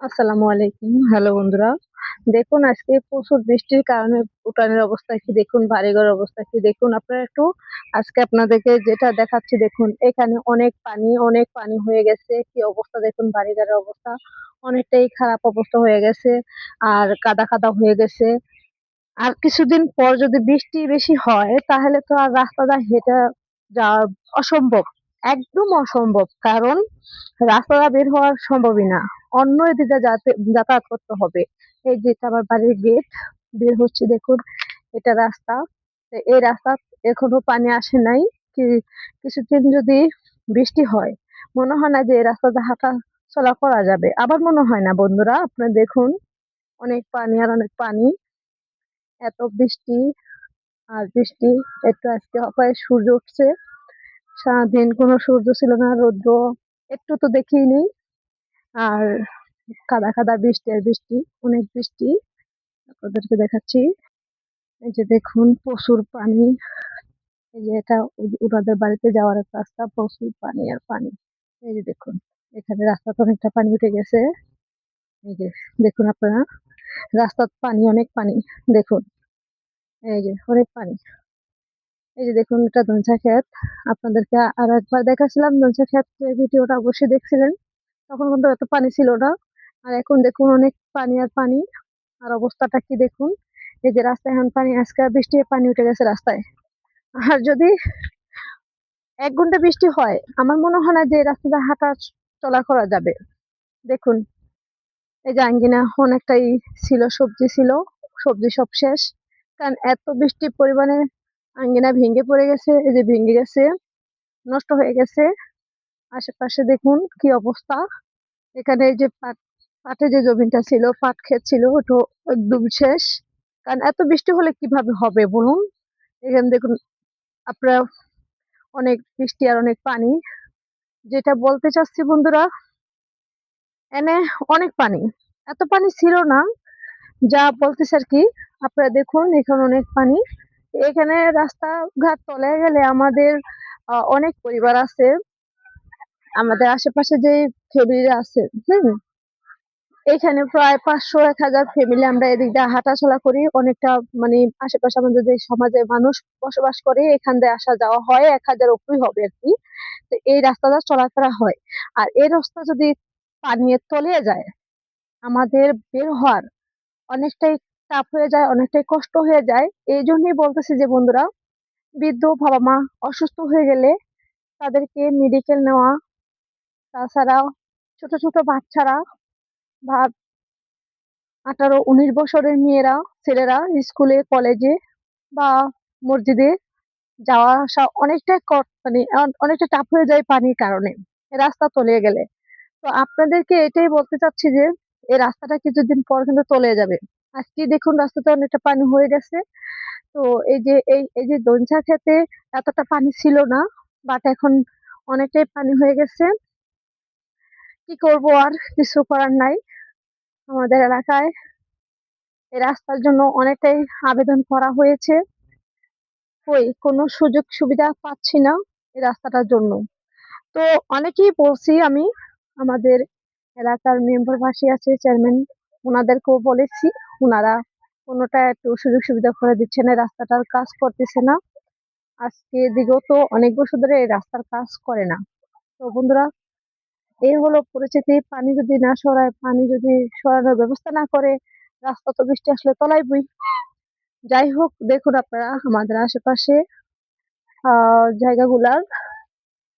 আসসালামু আলাইকুম। হ্যালো বন্ধুরা। দেখুন আজকে প্রচুর বৃষ্টির কারণে উঠানের অবস্থা কি দেখুন, বাড়িঘরের অবস্থা কি দেখুন। আপনারা একটু আজকে আপনাদেরকে যেটা দেখাচ্ছি দেখুন, এখানে অনেক পানি হয়ে গেছে। কি অবস্থা দেখুন, বাড়িঘরের অবস্থা অনেকটাই খারাপ অবস্থা হয়ে গেছে। আর কাদা হয়ে গেছে। আর কিছুদিন পর যদি বৃষ্টি বেশি হয় তাহলে তো আর রাস্তাটা হেঁটে যাওয়া অসম্ভব। একদম অসম্ভব। কারণ রাস্তাটা বের হওয়া সম্ভবই না। অন্য দিকে যাতায়াত করতে হবে। এই যে এটা আমার বাড়ির গেট। বের হচ্ছি দেখুন, এটা রাস্তা। তো এই রাস্তা এখনো পানি আসে নাই। কি কিছুদিন যদি বৃষ্টি হয়, মনে হয় না যে এই রাস্তাতে হাঁটা চলা করা যাবে। আবার মনে হয় না বন্ধুরা, আপনারা দেখুন অনেক পানি আর অনেক পানি। এত বৃষ্টি আর বৃষ্টি। একটু আজকে প্রায় সূর্য উঠছে। সারাদিন কোনো সূর্য ছিল না, রৌদ্র একটু তো দেখিনি। আর কাদা বৃষ্টি আর বৃষ্টি, অনেক বৃষ্টি। আপনাদেরকে দেখাচ্ছি। এই যে দেখুন প্রচুর পানি। এই যে এটা ওনাদের বাড়িতে যাওয়ার একটা রাস্তা, প্রচুর পানি আর পানি। এই যে দেখুন, এখানে রাস্তাতে অনেকটা পানি উঠে গেছে। এই যে দেখুন আপনারা, রাস্তার পানি, অনেক পানি। দেখুন, এই যে অনেক পানি। এই যে দেখুন, এটা ধনসা ক্ষেত। আপনাদেরকে আর একবার দেখাচ্ছিলাম ধনসা ক্ষেতের ভিডিওটা, অবশ্যই দেখছিলেন। তখন কিন্তু এত পানি ছিল না। আর এখন দেখুন অনেক পানি আর পানি। আর অবস্থাটা কি দেখুন। এই যে রাস্তায় এখন পানি, আজকে বৃষ্টি পানি উঠে গেছে রাস্তায়। আর যদি ১ ঘন্টা বৃষ্টি হয়, আমার মনে হয় না যে এই রাস্তাটা হাঁটা চলা করা যাবে। দেখুন, এই যে আঙ্গিনা অনেকটাই ছিল, সবজি ছিল, সবজি সব শেষ। কারণ এত বৃষ্টির পরিমাণে আঙ্গিনা ভেঙে পড়ে গেছে, এই যে ভেঙে গেছে, নষ্ট হয়ে গেছে। আশেপাশে দেখুন কি অবস্থা। এখানে এই যে পাটের যে জমিটা ছিল, পাট ক্ষেত ছিল, ওটা একদম শেষ। কারণ এত বৃষ্টি হলে কিভাবে হবে বলুন। এখানে দেখুন আপনারা, অনেক বৃষ্টি আর অনেক পানি। যেটা বলতে চাচ্ছি বন্ধুরা, এনে অনেক পানি। এত পানি ছিল না, যা বলতেছে আর কি। আপনারা দেখুন এখানে অনেক পানি। এখানে রাস্তাঘাট চলে গেলে আমাদের অনেক পরিবার আছে। আমাদের আশেপাশে যে ফ্যামিলিরা আছে, এখানে প্রায় ৫০০-১০০০ ফ্যামিলি আমরা এদিক দিয়ে হাঁটাচলা করি। অনেকটা মানে আশেপাশে আমাদের যে সমাজে মানুষ বসবাস করে, এখান দিয়ে আসা যাওয়া হয়। ১,০০০ উপরেই হবে আরকি। তো এই রাস্তাটা চলাফেরা হয়। আর এই রাস্তা যদি পানির তলিয়ে যায়, আমাদের বের হওয়ার অনেকটাই টাফ হয়ে যায়, অনেকটাই কষ্ট হয়ে যায়। এইজন্যই বলতেছি যে বন্ধুরা, বৃদ্ধ বাবা-মা অসুস্থ হয়ে গেলে তাদেরকে মেডিকেল নেওয়া, তাছাড়াও ছোট বাচ্চারা বা ১৮-১৯ বছরের মেয়েরা, ছেলেরা স্কুলে, কলেজে বা মসজিদে যাওয়া আসা অনেকটা মানে অনেকটা টাফ হয়ে যায় পানির কারণে। রাস্তা তলিয়ে গেলে। তো আপনাদেরকে এটাই বলতে চাচ্ছি যে এই রাস্তাটা কিছুদিন পর কিন্তু তলিয়ে যাবে। আজকেই দেখুন রাস্তাতে অনেকটা পানি হয়ে গেছে। তো এই যে দঞ্চা ক্ষেতে এতটা পানি ছিল না। বাট এখন অনেকটাই পানি হয়ে গেছে। কি করব আর, কিছু করার নাই। আমাদের এলাকায় এই রাস্তার জন্য অনেকটাই আবেদন করা হয়েছে। কোনো সুযোগ সুবিধা পাচ্ছি না এই রাস্তাটার জন্য। তো অনেকেই বলছি আমি, আমাদের এলাকার মেম্বার পাশে আছে চেয়ারম্যান, উনাদেরকেও বলেছি। উনারা কোনটা একটু সুযোগ সুবিধা করে দিচ্ছে না, রাস্তাটার কাজ করতেছে না। আজকে বিগত অনেক বছর ধরে এই রাস্তার কাজ করে না। তো বন্ধুরা, এই হলো পরিস্থিতি। পানি যদি না সরায়, পানি যদি সরানোর ব্যবস্থা না করে, রাস্তা তো বৃষ্টি আসলে তলাইবই। যাই হোক, দেখুন আপনারা আমাদের আশেপাশে জায়গাগুলার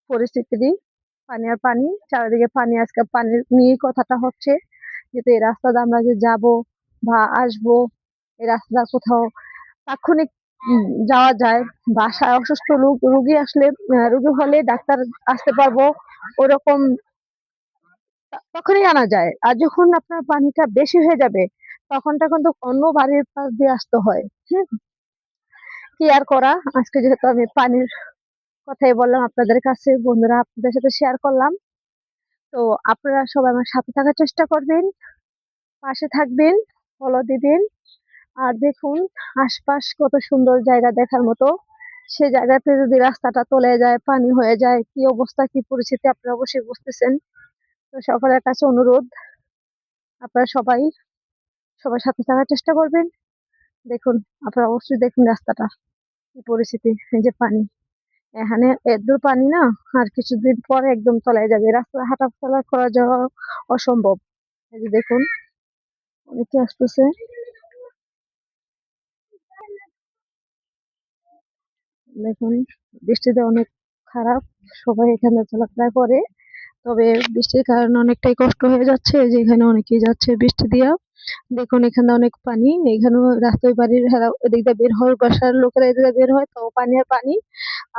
পরিস্থিতি, পানি আর পানি, চারিদিকে পানি। আজকে পানির নিয়েই কথাটা হচ্ছে। যেহেতু এই রাস্তাতে আমরা যে যাবো বা আসবো, এই রাস্তাটা কোথাও তাৎক্ষণিক যাওয়া যায়। বাসায় অসুস্থ রোগী আসলে, রোগী হলে ডাক্তার আসতে পারবো, ওরকম তখনই আনা যায়। আর যখন আপনার পানিটা বেশি হয়ে যাবে, তখনটা কিন্তু অন্য বাড়ির পাশ দিয়ে আসতে হয়। হুম? কি আর করা? আজকে যেহেতু আমি পানির কথাই বললাম আপনাদের কাছে, বন্ধুরা আপনাদের সাথে শেয়ার করলাম। তো আপনারা সবাই আমার সাথে থাকার চেষ্টা করবেন, পাশে থাকবেন, ফলো দিবেন। আর দেখুন আশপাশ কত সুন্দর জায়গা দেখার মতো। সে জায়গাতে যদি রাস্তাটা তলে যায়, পানি হয়ে যায়, কি অবস্থা, কি পরিস্থিতি আপনারা অবশ্যই বুঝতেছেন। তো সকলের কাছে অনুরোধ, আপনারা সবাই সাথে থাকার চেষ্টা করবেন। দেখুন, আপনারা অবশ্যই দেখুন রাস্তাটা কি পরিস্থিতি। এই যে পানি, এখানে এতদূর পানি না, আর কিছুদিন পরে একদম তলায় যাবে। রাস্তা হাঁটাচলা করা যাওয়া অসম্ভব। এই যে দেখুন, অনেকে আসতেছে। দেখুন, বৃষ্টিতে অনেক খারাপ। সবাই এখানে চলাফেরা করে। তবে বৃষ্টির কারণে অনেকটাই কষ্ট হয়ে যাচ্ছে। এই যে এখানে অনেকেই যাচ্ছে বৃষ্টি দিয়া। দেখুন এখানে অনেক পানি। এখানেও রাস্তায় বাড়ির এদিক দিয়ে বের হয়, বাসার লোকেরা এদিক দিয়ে বের হয়, তো পানি আর পানি।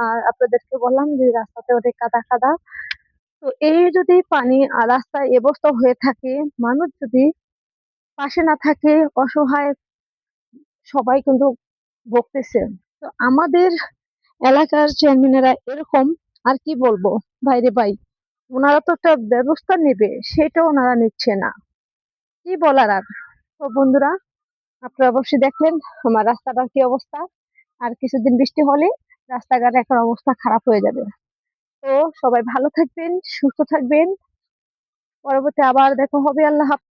আর আপনাদেরকে বললাম যে রাস্তাতে অনেক কাদা কাদা। তো এই যদি পানি আর রাস্তায় এ অবস্থা হয়ে থাকে, মানুষ যদি পাশে না থাকে, অসহায় সবাই কিন্তু ভুগতেছে। তো আমাদের এলাকার চেয়ারম্যানেরা এরকম, আর কি বলবো ভাইরে ভাই, ওনারা তো একটা ব্যবস্থা নেবে, সেটা ওনারা নিচ্ছে না। কি বলার আর। তো বন্ধুরা, আপনারা অবশ্যই দেখলেন আমার রাস্তাটার কি অবস্থা। আর কিছুদিন বৃষ্টি হলে রাস্তাঘাট এখন অবস্থা খারাপ হয়ে যাবে। তো সবাই ভালো থাকবেন, সুস্থ থাকবেন। পরবর্তী আবার দেখা হবে। আল্লাহ হাফেজ।